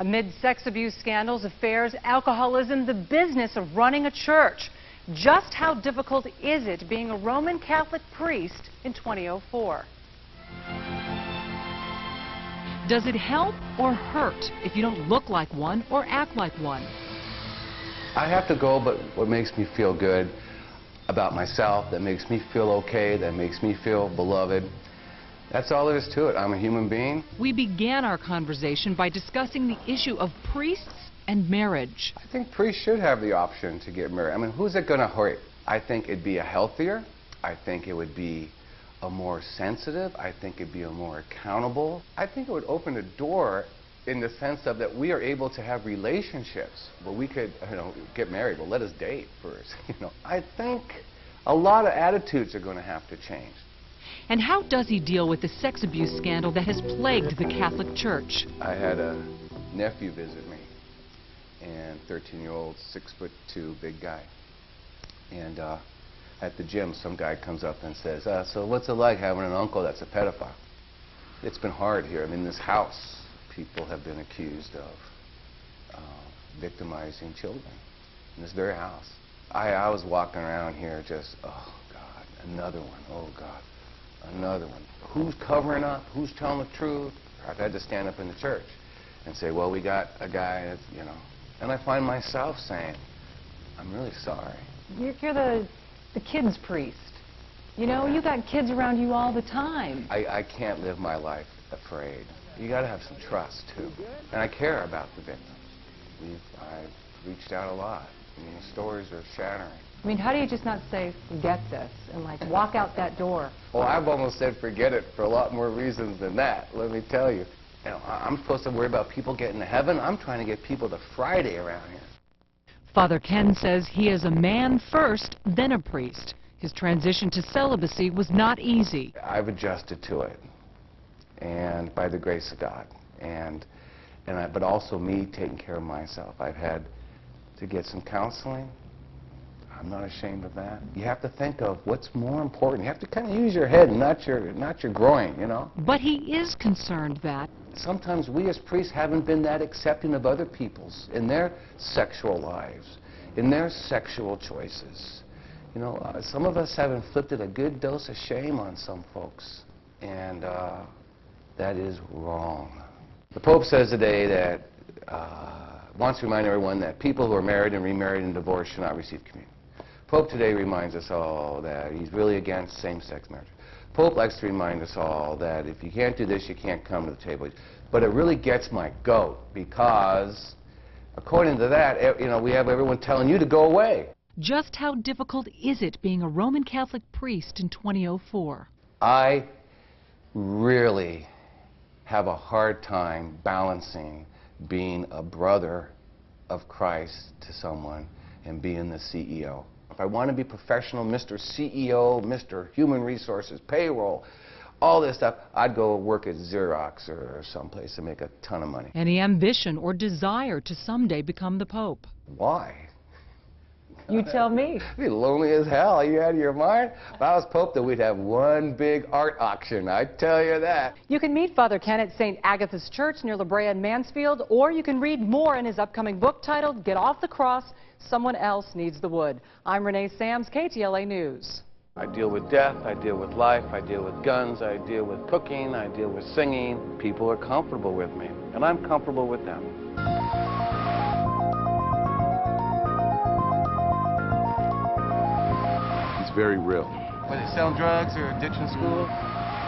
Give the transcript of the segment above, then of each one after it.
Amid sex abuse scandals, affairs, alcoholism, the business of running a church. Just how difficult is it being a Roman Catholic priest in 2004? Does it help or hurt if you don't look like one or act like one? I have to go, but what makes me feel good about myself, that makes me feel okay, that makes me feel beloved, that's all there is to it. I'm a human being. We began our conversation by discussing the issue of priests and marriage. I think priests should have the option to get married. I mean, who's it going to hurt? I think it'd be a healthier. I think it would be a more sensitive. I think it'd be a more accountable. I think it would open a door in the sense of that we are able to have relationships where we could, get married. Well, let us date first. I think a lot of attitudes are going to have to change. And how does he deal with the sex abuse scandal that has plagued the Catholic Church? I had a nephew visit me, and 13-year-old, 6'2", big guy. And at the gym, some guy comes up and says, so what's it like having an uncle that's a pedophile? It's been hard here. I mean, in this house, people have been accused of victimizing children in this very house. I was walking around here just, oh, God, another one, oh, God, another one. Who's covering up? Who's telling the truth? I've had to stand up in the church and say, well, we got a guy that's, and I find myself saying, I'm really sorry. You're the kids priest. You got kids around you all the time. I can't live my life afraid. You got to have some trust, too. And I care about the victims. I've reached out a lot. I mean, the stories are shattering. I mean, how do you just not say, forget this, and walk out that door? Well, I've almost said forget it for a lot more reasons than that, let me tell you. I'm supposed to worry about people getting to heaven. I'm trying to get people to Friday around here. Father Ken says he is a man first, then a priest. His transition to celibacy was not easy. I've adjusted to it, and by the grace of God, but also me taking care of myself. I've had to get some counseling. I'm not ashamed of that. You have to think of what's more important. You have to kind of use your head, not your groin, But he is concerned that sometimes we as priests haven't been that accepting of other people's in their sexual lives, in their sexual choices. Some of us have inflicted a good dose of shame on some folks, and that is wrong. The Pope says today that wants to remind everyone that people who are married and remarried and divorced should not receive communion. Pope today reminds us all that he's really against same-sex marriage. Pope likes to remind us all that if you can't do this, you can't come to the table. But it really gets my goat because, according to that, we have everyone telling you to go away. Just how difficult is it being a Roman Catholic priest in 2004? I really have a hard time balancing being a brother of Christ to someone and being the CEO. If I want to be professional, Mr. CEO, Mr. Human Resources, payroll, all this stuff, I'd go work at Xerox or someplace to make a ton of money. Any ambition or desire to someday become the Pope? Why? You tell me. It'd be lonely as hell. Are you out of your mind? If I was Pope, then we'd have one big art auction. I tell you that. You can meet Father Ken at St. Agatha's Church near La Brea and Mansfield, or you can read more in his upcoming book titled Get Off the Cross, Someone Else Needs the Wood. I'm Renee Sams, KTLA News. I deal with death, I deal with life, I deal with guns, I deal with cooking, I deal with singing. People are comfortable with me, and I'm comfortable with them. It's very real. Were they selling drugs or ditching school?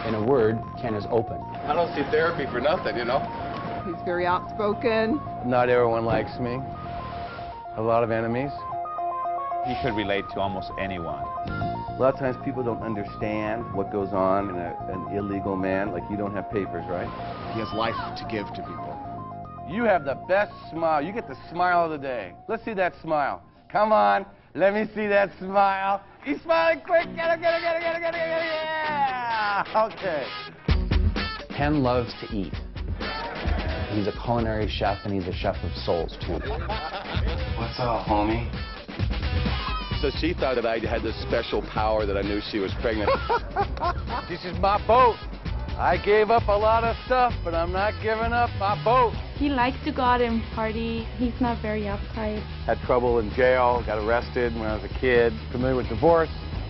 In a word, Ken is open. I don't see therapy for nothing, He's very outspoken. Not everyone likes me. A lot of enemies. He could relate to almost anyone. A lot of times people don't understand what goes on in an illegal man. Like, you don't have papers, right? He has life to give to people. You have the best smile. You get the smile of the day. Let's see that smile. Come on, let me see that smile. He's smiling quick. Get him, get him, get him, get him, get him, get him. Yeah! Okay. Ken loves to eat. He's a culinary chef, and he's a chef of souls, too. What's up, homie? So she thought that I had this special power that I knew she was pregnant. This is my boat. I gave up a lot of stuff, but I'm not giving up my boat. He likes to go out and party. He's not very uptight. Had trouble in jail, got arrested when I was a kid. Familiar with divorce.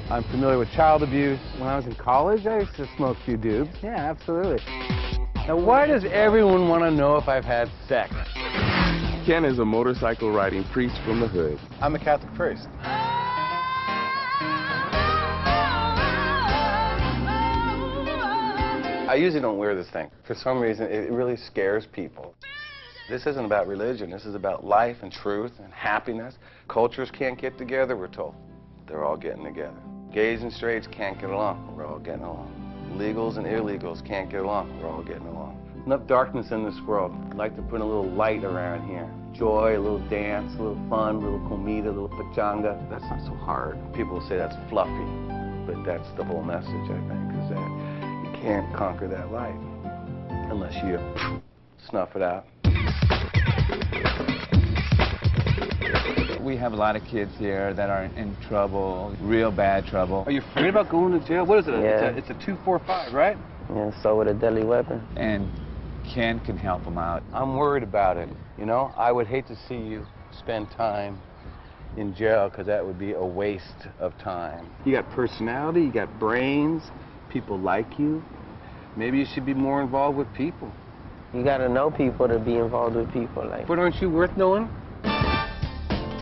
I'm familiar with child abuse. When I was in college, I used to smoke a few dubs. Yeah, absolutely. Now, why does everyone want to know if I've had sex? Ken is a motorcycle riding priest from the hood. I'm a Catholic priest. I usually don't wear this thing. For some reason, it really scares people. This isn't about religion. This is about life and truth and happiness. Cultures can't get together, we're told. They're all getting together. Gays and straights can't get along. We're all getting along. Legals and illegals can't get along. We're all getting along. Enough darkness in this world. I'd like to put a little light around here. Joy, a little dance, a little fun, a little comida, a little pachanga. That's not so hard. People will say that's fluffy, but that's the whole message, I think, is that you can't conquer that light unless you snuff it out. We have a lot of kids here that are in trouble, real bad trouble. Are you afraid about going to jail? What is it? Yeah. It's a 245, right? Yeah, so with a deadly weapon. And Ken can help them out. I'm worried about it, you know? I would hate to see you spend time in jail because that would be a waste of time. You got personality, you got brains, people like you. Maybe you should be more involved with people. You gotta know people to be involved with people. Like, But aren't you worth knowing?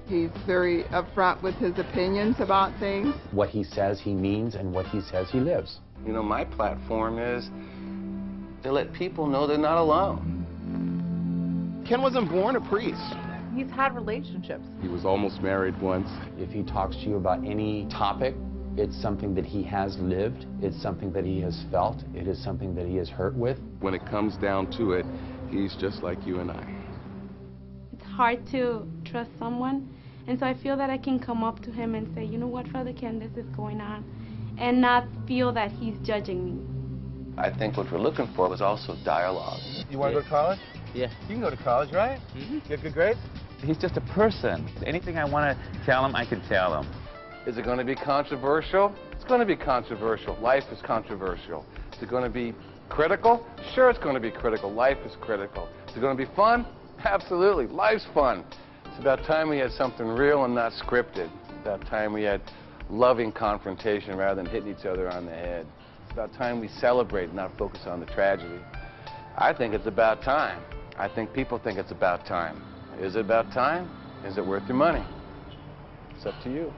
He's very upfront with his opinions about things. What he says he means and what he says he lives. You know, my platform is to let people know they're not alone. Ken wasn't born a priest. He's had relationships. He was almost married once. If he talks to you about any topic, it's something that he has lived, it's something that he has felt, it is something that he is hurt with. When it comes down to it, he's just like you and I. It's hard to trust someone, and so I feel that I can come up to him and say, you know what, Father Ken, this is going on, and not feel that he's judging me. I think what we're looking for is also dialogue. You want to go to college? yeah. You can go to college, right? You have good grades? He's just a person. Anything I want to tell him, I can tell him. Is it going to be controversial? It's going to be controversial. Life is controversial. Is it going to be critical? Sure, it's going to be critical. Life is critical. Is it going to be fun? Absolutely. Life's fun. It's about time we had something real and not scripted. It's about time we had loving confrontation rather than hitting each other on the head. It's about time we celebrate, not focus on the tragedy. I think it's about time. I think people think it's about time. Is it about time? Is it worth your money? It's up to you.